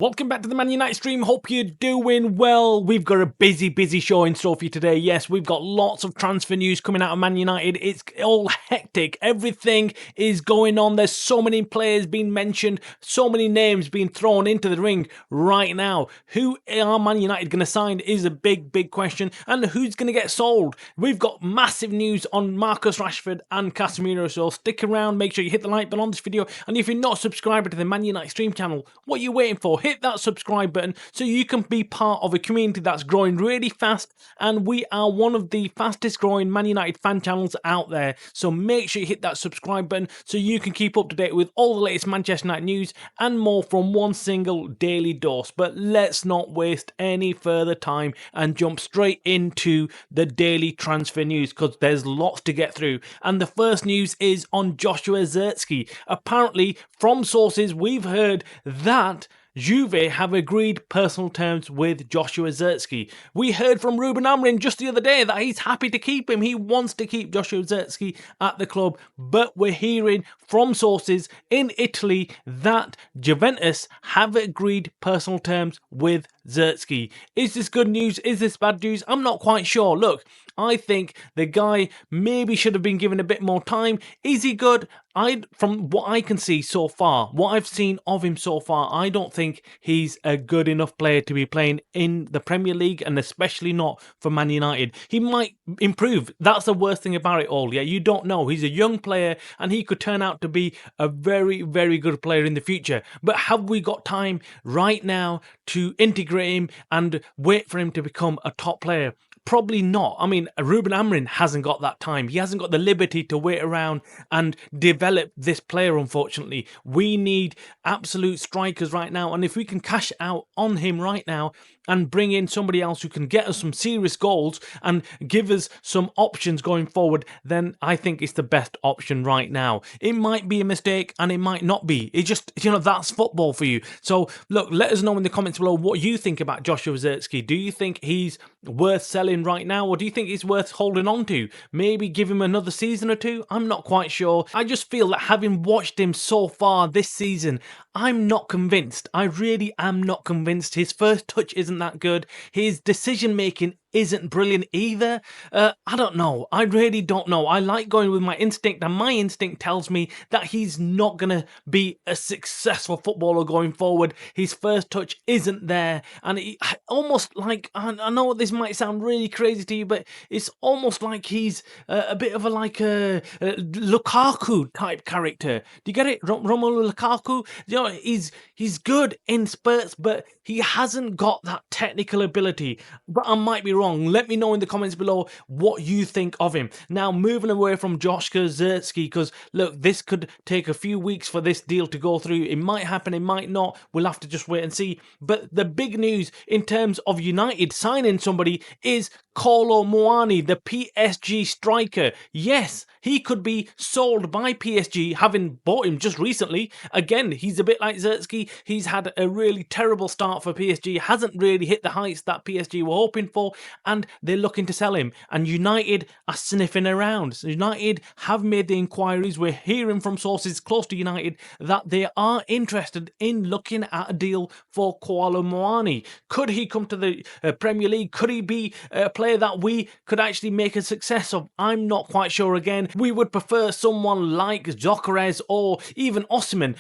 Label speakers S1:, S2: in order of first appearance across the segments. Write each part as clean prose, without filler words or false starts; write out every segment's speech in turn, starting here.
S1: Welcome back to the Man United stream. Hope you're doing well. We've got a busy show in store for you today. Yes, we've got lots of transfer news coming out of Man United. It's all hectic. Everything is going on. There's so many players being mentioned, so many names being thrown into the ring right now. Who are Man United going to sign is a big question. And who's going to get sold? We've got massive news on Marcus Rashford and Casemiro. So stick around. Make sure you hit the like button on this video. And if you're not subscribed to the Man United stream channel, what are you waiting for? Hit that subscribe button so you can be part of a community that's growing really fast, and we are one of the fastest growing Man United fan channels out there. So make sure you hit that subscribe button so you can keep up to date with all the latest Manchester United news and more from one single daily dose. But let's not waste any further time and jump straight into the daily transfer news, because there's lots to get through. And the first news is on Joshua Zirkzee. Apparently, from sources, we've heard that Juve have agreed personal terms with Joshua Zirkzee. We heard from Ruben Amorim just the other day that he's happy to keep him. He wants to keep Joshua Zirkzee at the club. But we're hearing from sources in Italy that Juventus have agreed personal terms with Zirkzee. Is this good news? Is this bad news? I'm not quite sure. Look, I think the guy maybe should have been given a bit more time. Is he good? From what I can see so far, what I've seen of him so far, I don't think he's a good enough player to be playing in the Premier League, and especially not for Man United. He might improve. That's the worst thing about it all. Yeah, you don't know. He's a young player and he could turn out to be a very good player in the future. But have we got time right now to integrate him and wait for him to become a top player? Probably not. I mean, Ruben Amorim hasn't got that time. He hasn't got the liberty to wait around and develop this player, unfortunately. We need absolute strikers right now. And if we can cash out on him right now and bring in somebody else who can get us some serious goals and give us some options going forward, then I think it's the best option right now. It might be a mistake and it might not be. It just, that's football for you. So, look, let us know in the comments below what you think about Joshua Zirkzee. Do you think he's worth selling right now, or do you think he's worth holding on to? Maybe give him another season or two? I'm not quite sure. I just feel that having watched him so far this season, I'm not convinced. I really am not convinced. His first touch isn't that good. His decision making isn't brilliant either. I don't know. I really don't know. I like going with my instinct, and my instinct tells me that he's not going to be a successful footballer going forward. His first touch isn't there, and almost like, I know this might sound really crazy to you, but it's almost like he's a bit of a Lukaku type character. Do you get it? Romelu Lukaku? He's good in spurts, but he hasn't got that technical ability. But I might be wrong. Let me know in the comments below what you think of him. Now, moving away from Joshua Zirkzee, because look, this could take a few weeks for this deal to go through. It might happen, it might not. We'll have to just wait and see. But the big news in terms of United signing somebody is Kolo Muani, the PSG striker. Yes, he could be sold by PSG, having bought him just recently. Again, he's a bit like Zirkzee. He's had a really terrible start for PSG, hasn't really hit the heights that PSG were hoping for, and they're looking to sell him. And United are sniffing around. So United have made the inquiries. We're hearing from sources close to United that they are interested in looking at a deal for Kolo Muani. Could he come to the Premier League? Could he be a player that we could actually make a success of? I'm not quite sure. Again, we would prefer someone like Zirkzee or even Osimhen,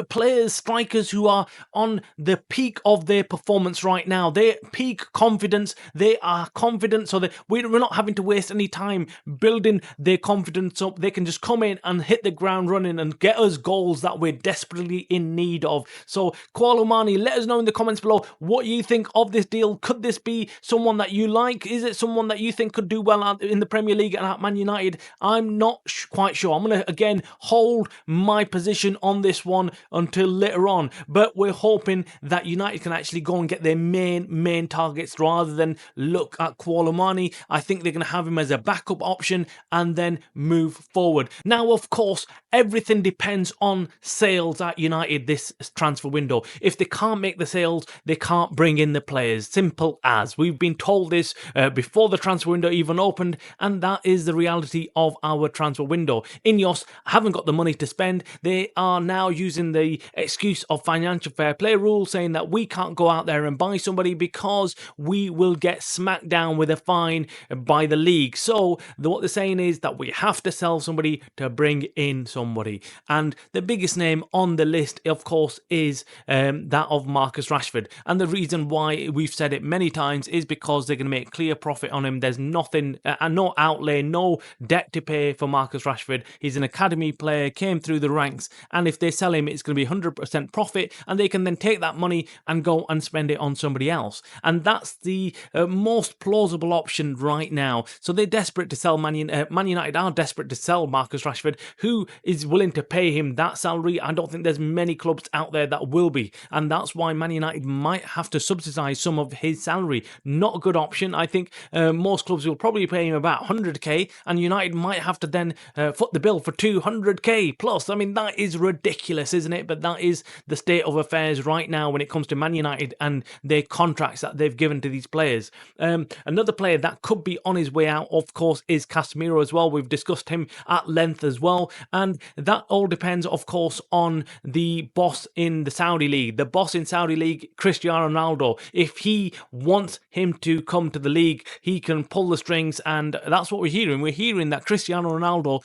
S1: players, strikers who are on the peak of their performance right now. Their peak confidence. They are confident, so that we're not having to waste any time building their confidence up. They can just come in and hit the ground running and get us goals that we're desperately in need of. So, Kolo Muani, let us know in the comments below what you think of this deal. Could this be someone that you like? Is it someone that you think could do well in the Premier League and at Man United? I'm not quite sure. I'm going to, again, hold my position on this one until later on. But we're hoping that United can actually go and get their main targets rather than look at Kolo Muani. I think they're going to have him as a backup option and then move forward. Now, of course, everything depends on sales at United this transfer window. If they can't make the sales, they can't bring in the players. Simple as. We've been told this before the transfer window even opened, and that is the reality of our transfer window. Ineos haven't got the money to spend. They are now using the excuse of financial fair play rules, saying that we can't go out there and buy somebody because we will get smacked down with a fine by the league. So what they're saying is that we have to sell somebody to bring in somebody. And the biggest name on the list, of course, is that of Marcus Rashford. And the reason why we've said it many times is because they're going to make clear profit on him. There's nothing, no outlay, no debt to pay for Marcus Rashford. He's an academy player, came through the ranks, and if they sell him, it's going to be 100% profit, and they can then take that money and go and spend it on somebody else. And that's the most plausible option right now. So they're desperate to sell Man United are desperate to sell Marcus Rashford. Who is willing to pay him that salary? I don't think there's many clubs out there that will be, and that's why Man United might have to subsidise some of his salary. Not a good option. I think most clubs will probably pay him about 100k, and United might have to then foot the bill for 200k plus. I mean, that is ridiculous, isn't it? But that is the state of affairs right now when it comes to Man United and their contracts that they've given to these players. Another player that could be on his way out, of course, is Casemiro as well. We've discussed him at length as well, and that all depends, of course, on the boss in the Saudi League. The boss in Saudi League, Cristiano Ronaldo. If he wants him to come to the league, he can pull the strings, and that's what we're hearing. We're hearing that Cristiano Ronaldo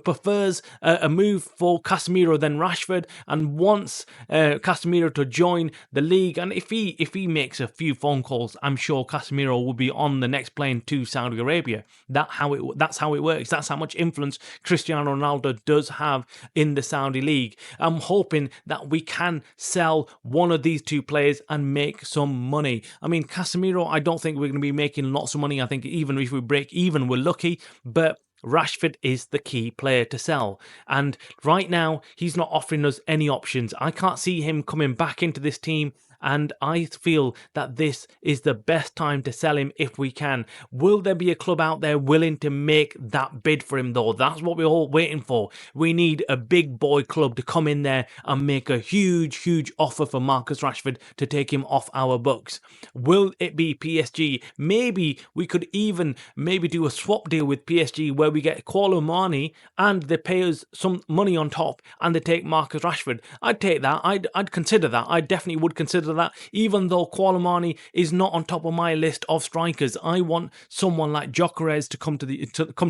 S1: prefers a move for Casemiro than Rashford, and wants Casemiro to join the league. And if he makes a few phone calls, I'm sure Casemiro will be on the next plane to Saudi Arabia. That's how it works. That's how much influence Cristiano Ronaldo does have in the Saudi League. I'm hoping that we can sell one of these two players and make some money. I mean, Casemiro, I don't think we're going to be making lots of money. I think even if we break even, we're lucky. But Rashford is the key player to sell, and right now he's not offering us any options. I can't see him coming back into this team, and I feel that this is the best time to sell him if we can. Will there be a club out there willing to make that bid for him though? That's what we're all waiting for. We need a big boy club to come in there and make a huge offer for Marcus Rashford to take him off our books. Will it be PSG? Maybe we could even do a swap deal with PSG where we get Kolo Muani and they pay us some money on top and they take Marcus Rashford. I'd take that. I'd consider that. I definitely would consider that, even though Kolo Muani is not on top of my list of strikers. I want someone like Gyökeres to come to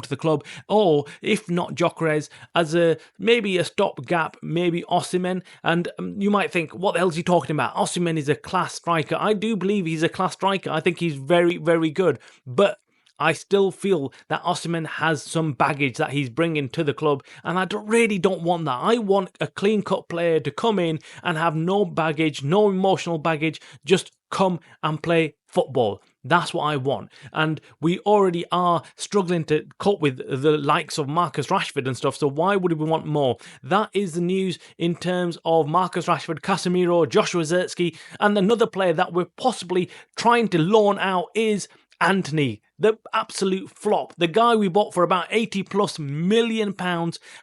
S1: the club, or if not Gyökeres, as maybe a stopgap, maybe Osimhen. And you might think, what the hell is he talking about? Osimhen is a class striker. I do believe he's a class striker. I think he's very good, but I still feel that Osimhen has some baggage that he's bringing to the club, and I really don't want that. I want a clean-cut player to come in and have no baggage, no emotional baggage, just come and play football. That's what I want. And we already are struggling to cope with the likes of Marcus Rashford and stuff, so why would we want more? That is the news in terms of Marcus Rashford, Casemiro, Joshua Zirkzee, and another player that we're possibly trying to loan out is Antony, the absolute flop. The guy we bought for about £80+ million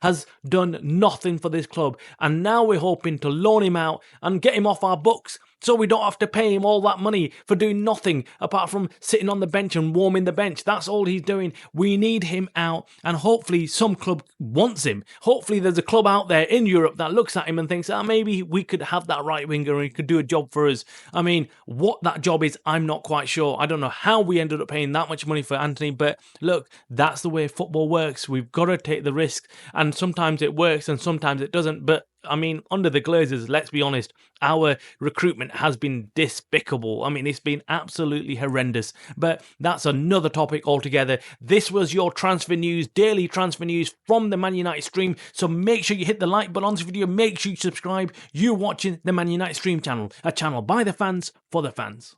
S1: has done nothing for this club, and now we're hoping to loan him out and get him off our books so we don't have to pay him all that money for doing nothing apart from sitting on the bench and warming the bench. That's all he's doing. We need him out, and hopefully some club wants him. Hopefully there's a club out there in Europe that looks at him and thinks, maybe we could have that right winger and he could do a job for us. I mean, what that job is, I'm not quite sure. I don't know how we ended up paying that much money for Antony, but look, that's the way football works. We've got to take the risk, and sometimes it works and sometimes it doesn't. But I mean, under the Glazers, let's be honest, our recruitment has been despicable. I mean, it's been absolutely horrendous. But that's another topic altogether. This was your transfer news, daily transfer news from the Man United stream. So make sure you hit the like button on this video. Make sure you subscribe. You're watching the Man United stream channel, a channel by the fans for the fans.